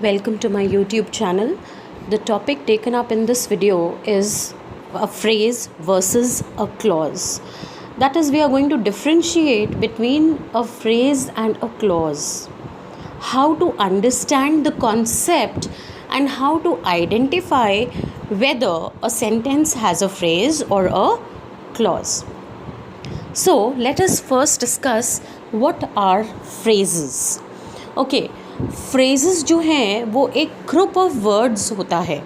Welcome to my YouTube channel. The topic taken up in this video is a phrase versus a clause. That is, we are going to differentiate between a phrase and a clause. How to understand the concept and how to identify whether a sentence has a phrase or a clause. So, let us first discuss what are phrases. Okay. Phrases जो हैं वो एक group of words होता है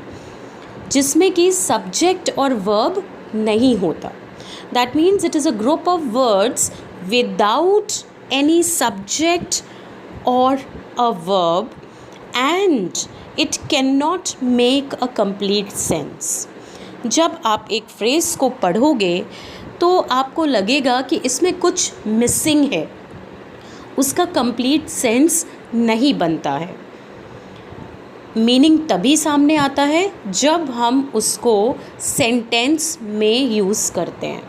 जिसमें कि subject और verb नहीं होता. That means it is a group of words without any subject और a verb and it can not make a complete sense. जब आप एक फ्रेज़ को पढ़ोगे तो आपको लगेगा कि इसमें कुछ मिसिंग है, उसका कंप्लीट सेंस नहीं बनता है. मीनिंग तभी सामने आता है जब हम उसको सेंटेंस में यूज़ करते हैं.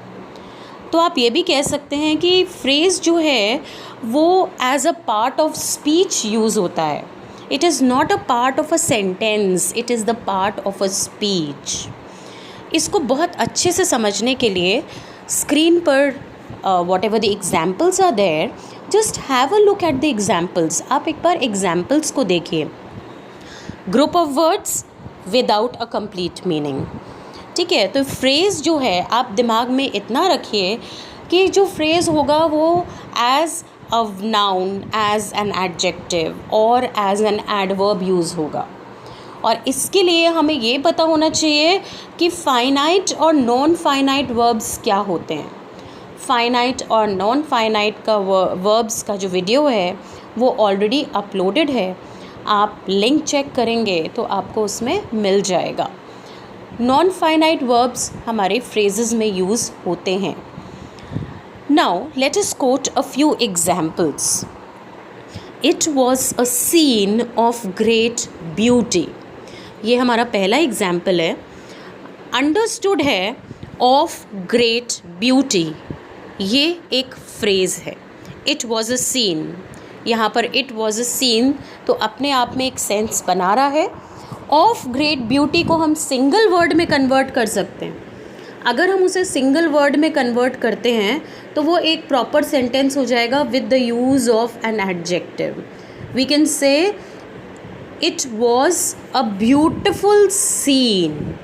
तो आप ये भी कह सकते हैं कि फ्रेज़ जो है वो as a part of speech use होता है. It is not a part of a sentence, it is the part of a speech. इसको बहुत अच्छे से समझने के लिए स्क्रीन पर whatever the examples are there, just have a look at the examples. आप एक बार examples को देखिए. Group of words without a complete meaning. ठीक है, तो phrase जो है आप दिमाग में इतना रखिए कि जो phrase होगा वो as a noun, as an adjective और as an adverb use होगा. और इसके लिए हमें ये पता होना चाहिए कि finite और non finite verbs क्या होते हैं. फाइनाइट और नॉन फाइनाइट का वर्ब्स का जो वीडियो है वो ऑलरेडी अपलोडेड है. आप लिंक चेक करेंगे तो आपको उसमें मिल जाएगा. नॉन फाइनाइट वर्ब्स हमारे फ्रेजेस में यूज़ होते हैं. Now let us quote a few examples. It was a scene of great beauty. ये हमारा पहला एग्जाम्पल है. अंडरस्टूड है ऑफ ग्रेट ब्यूटी, ये एक फ्रेज़ है. इट वॉज़ अ सीन, यहाँ पर इट वॉज़ अ सीन तो अपने आप में एक सेंस बना रहा है. ऑफ ग्रेट ब्यूटी को हम सिंगल वर्ड में कन्वर्ट कर सकते हैं. अगर हम उसे सिंगल वर्ड में कन्वर्ट करते हैं तो वो एक प्रॉपर सेंटेंस हो जाएगा with the use of an adjective. We can say it was a beautiful scene.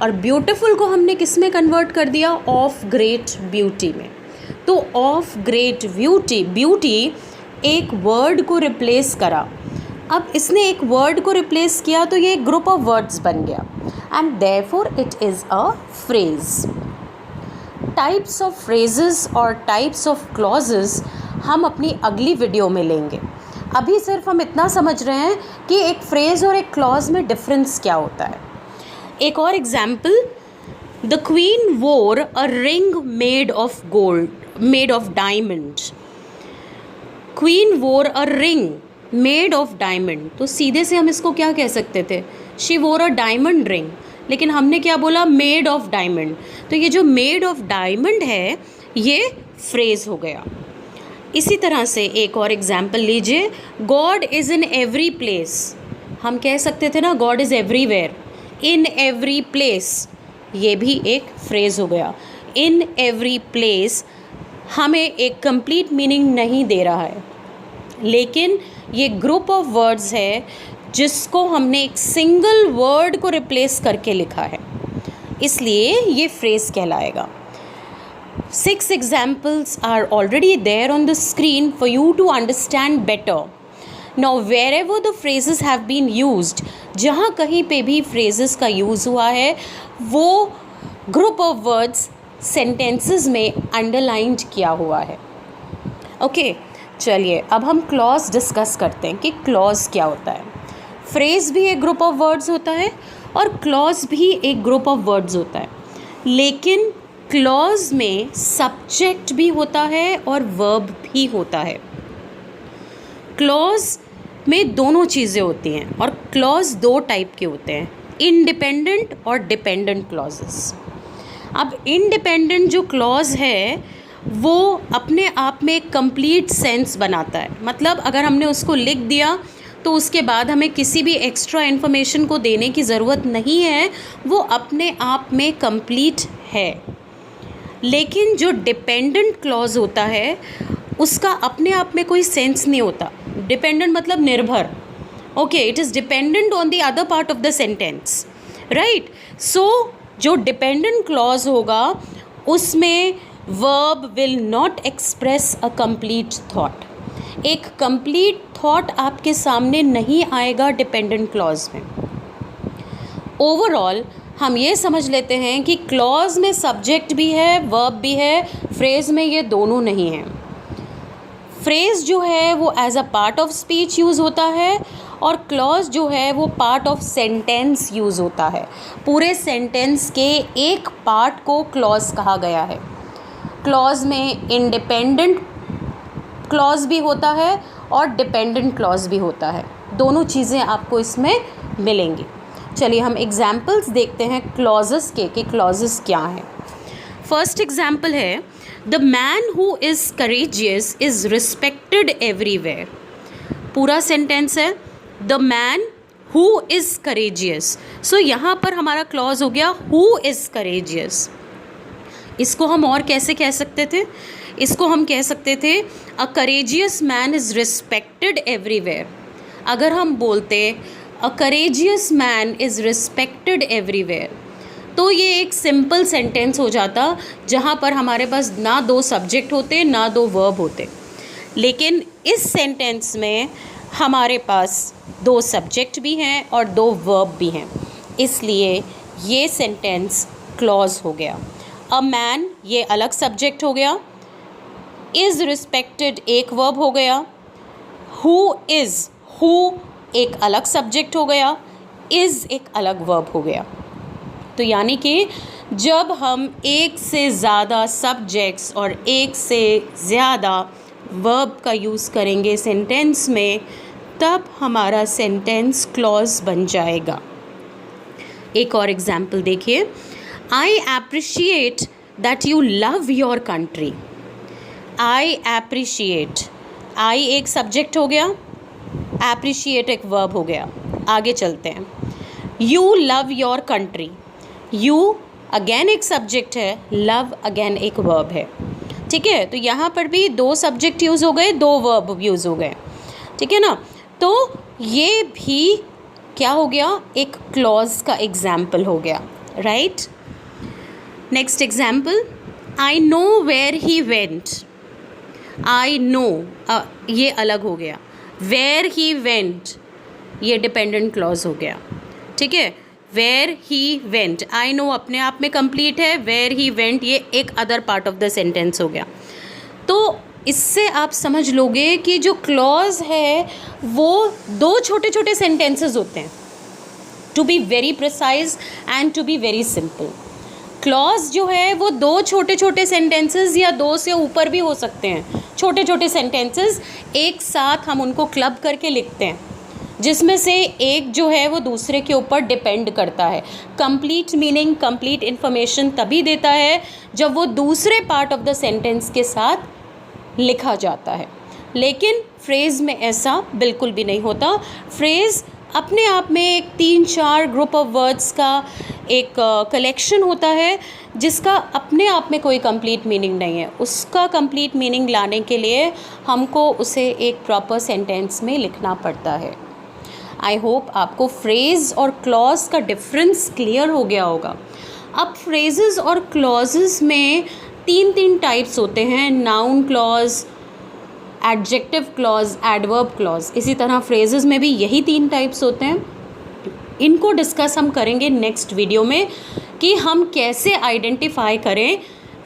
और ब्यूटीफुल को हमने किस में कन्वर्ट कर दिया? ऑफ ग्रेट ब्यूटी में. तो ऑफ ग्रेट ब्यूटी एक वर्ड को रिप्लेस करा. अब इसने एक वर्ड को रिप्लेस किया तो ये एक ग्रुप ऑफ वर्ड्स बन गया and therefore it is a phrase. Types of phrases और टाइप्स ऑफ क्लॉजेस हम अपनी अगली वीडियो में लेंगे. अभी सिर्फ हम इतना समझ रहे हैं कि एक फ्रेज़ और एक क्लॉज में डिफरेंस क्या होता है. एक और example. The queen wore a ring made of gold, made of diamond. Queen wore a ring made of diamond. तो सीधे से हम इसको क्या कह सकते थे? शी वोर अ डायमंड रिंग. लेकिन हमने क्या बोला? Made of diamond. तो ये जो मेड ऑफ डायमंड है ये फ्रेज हो गया. इसी तरह से एक और एग्जाम्पल लीजिए. God is in every place. हम कह सकते थे ना God is everywhere. In every place ये भी एक फ्रेज़ हो गया. इन एवरी प्लेस हमें एक कंप्लीट मीनिंग नहीं दे रहा है, लेकिन ये ग्रुप ऑफ वर्ड्स है जिसको हमने एक सिंगल वर्ड को रिप्लेस करके लिखा है, इसलिए ये फ्रेज़ कहलाएगा. 6 examples are already there on the screen for you to understand better. Now wherever the phrases have been used, जहाँ कहीं पे भी phrases का यूज़ हुआ है वो group of words sentences में underlined किया हुआ है. ओके, चलिए अब हम clause डिस्कस करते हैं कि clause क्या होता है. phrase भी एक group of words होता है और clause भी एक group of words होता है, लेकिन clause में subject भी होता है और verb भी होता है. क्लॉज में दोनों चीज़ें होती हैं और क्लॉज 2 टाइप के होते हैं, इंडिपेंडेंट और डिपेंडेंट क्लॉजेस. अब इंडिपेंडेंट जो क्लॉज है वो अपने आप में एक कंप्लीट सेंस बनाता है. मतलब अगर हमने उसको लिख दिया तो उसके बाद हमें किसी भी एक्स्ट्रा इन्फॉर्मेशन को देने की ज़रूरत नहीं है, वो अपने आप में कंप्लीट है। लेकिन जो डिपेंडेंट क्लॉज होता है उसका अपने आप में कोई सेंस नहीं होता। डिपेंडेंट मतलब निर्भर, okay, it is dependent on the other part of the sentence, right. So जो डिपेंडेंट क्लॉज होगा उसमें verb will not express a complete thought. एक कंप्लीट थॉट आपके सामने नहीं आएगा डिपेंडेंट क्लॉज में। ओवरऑल हम ये समझ लेते हैं कि क्लॉज में सब्जेक्ट भी है, वर्ब भी है, फ्रेज़ में ये दोनों नहीं है। फ्रेज़ जो है वो as a part of speech use होता है और क्लॉज जो है वो पार्ट ऑफ सेंटेंस यूज़ होता है। पूरे सेंटेंस के एक पार्ट को क्लॉज कहा गया है। क्लॉज में इंडिपेंडेंट क्लॉज भी होता है और डिपेंडेंट क्लॉज भी होता है। दोनों चीज़ें आपको इसमें मिलेंगी। चलिए हम एग्जाम्पल्स देखते हैं क्लॉजेस के कि क्लॉजेस क्या हैं। फर्स्ट एग्जाम्पल है, the man who is courageous is respected everywhere. पूरा सेंटेंस है the man who is courageous. So यहाँ पर हमारा क्लॉज हो गया हु इज़ करेजियस। इसको हम और कैसे कह सकते थे? इसको हम कह सकते थे a courageous man is respected everywhere. अगर हम बोलते a courageous man is respected everywhere, तो ये एक सिंपल सेंटेंस हो जाता जहाँ पर हमारे पास ना दो सब्जेक्ट होते ना दो वर्ब होते। लेकिन इस सेंटेंस में हमारे पास दो सब्जेक्ट भी हैं और दो वर्ब भी हैं, इसलिए ये सेंटेंस क्लॉज हो गया। अ मैन ये अलग सब्जेक्ट हो गया, इज़ रिस्पेक्टेड एक वर्ब हो गया, हु इज़ हु एक अलग सब्जेक्ट हो गया, इज़ एक अलग वर्ब हो गया। तो यानी कि जब हम एक से ज़्यादा सब्जेक्ट्स और एक से ज़्यादा वर्ब का यूज़ करेंगे सेंटेंस में, तब हमारा सेंटेंस क्लॉज बन जाएगा। एक और एग्जाम्पल देखिए, I appreciate that you love your country. I appreciate, I एक सब्जेक्ट हो गया, एप्रिशिएट एक वर्ब हो गया। आगे चलते हैं, you love your country. You again एक सब्जेक्ट है, लव अगेन एक वर्ब है, ठीक है। तो यहाँ पर भी दो सब्जेक्ट यूज़ हो गए, दो वर्ब यूज़ हो गए, ठीक है ना। तो ये भी क्या हो गया, एक क्लॉज का एग्जाम्पल हो गया, right. Next example, I know where he went. I know ये अलग हो गया, वेयर ही वेंट ये डिपेंडेंट क्लॉज हो गया, ठीक है। Where he went, I know अपने आप में कंप्लीट है, वेयर ही वेंट ये एक other part of the sentence हो गया। तो इससे आप समझ लोगे कि जो क्लॉज है वो दो छोटे छोटे सेंटेंसेस होते हैं, to be very precise and to be very simple. Clause जो है वो दो छोटे छोटे सेंटेंसेस या दो से ऊपर भी हो सकते हैं, छोटे छोटे सेंटेंसेस एक साथ हम उनको क्लब करके लिखते हैं, जिसमें से एक जो है वो दूसरे के ऊपर डिपेंड करता है। कंप्लीट मीनिंग, कंप्लीट इन्फॉर्मेशन तभी देता है जब वो दूसरे पार्ट ऑफ द सेंटेंस के साथ लिखा जाता है। लेकिन फ्रेज़ में ऐसा बिल्कुल भी नहीं होता। फ्रेज़ अपने आप में एक 3-4 ग्रुप ऑफ वर्ड्स का एक कलेक्शन होता है, जिसका अपने आप में कोई कंप्लीट मीनिंग नहीं है। उसका कंप्लीट मीनिंग लाने के लिए हमको उसे एक प्रॉपर सेंटेंस में लिखना पड़ता है। आई होप आपको फ्रेज़ और क्लॉज का डिफरेंस क्लियर हो गया होगा। अब फ्रेजेस और क्लॉजेस में 3 टाइप्स होते हैं, noun clause, adjective clause, adverb clause. इसी तरह फ्रेजेस में भी यही 3 टाइप्स होते हैं। इनको डिस्कस हम करेंगे नेक्स्ट वीडियो में कि हम कैसे आइडेंटिफाई करें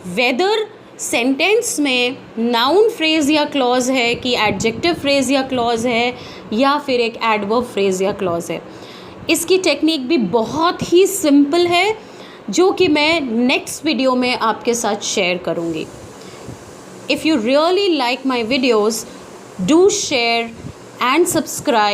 वेदर सेंटेंस में नाउन फ्रेज़ या क्लॉज है कि एडजेक्टिव फ्रेज़ या क्लॉज है या फिर एक एडवर्ब फ्रेज़ या क्लॉज है। इसकी टेक्निक भी बहुत ही सिंपल है, जो कि मैं नेक्स्ट वीडियो में आपके साथ शेयर करूँगी। If you really like my videos, do share and subscribe.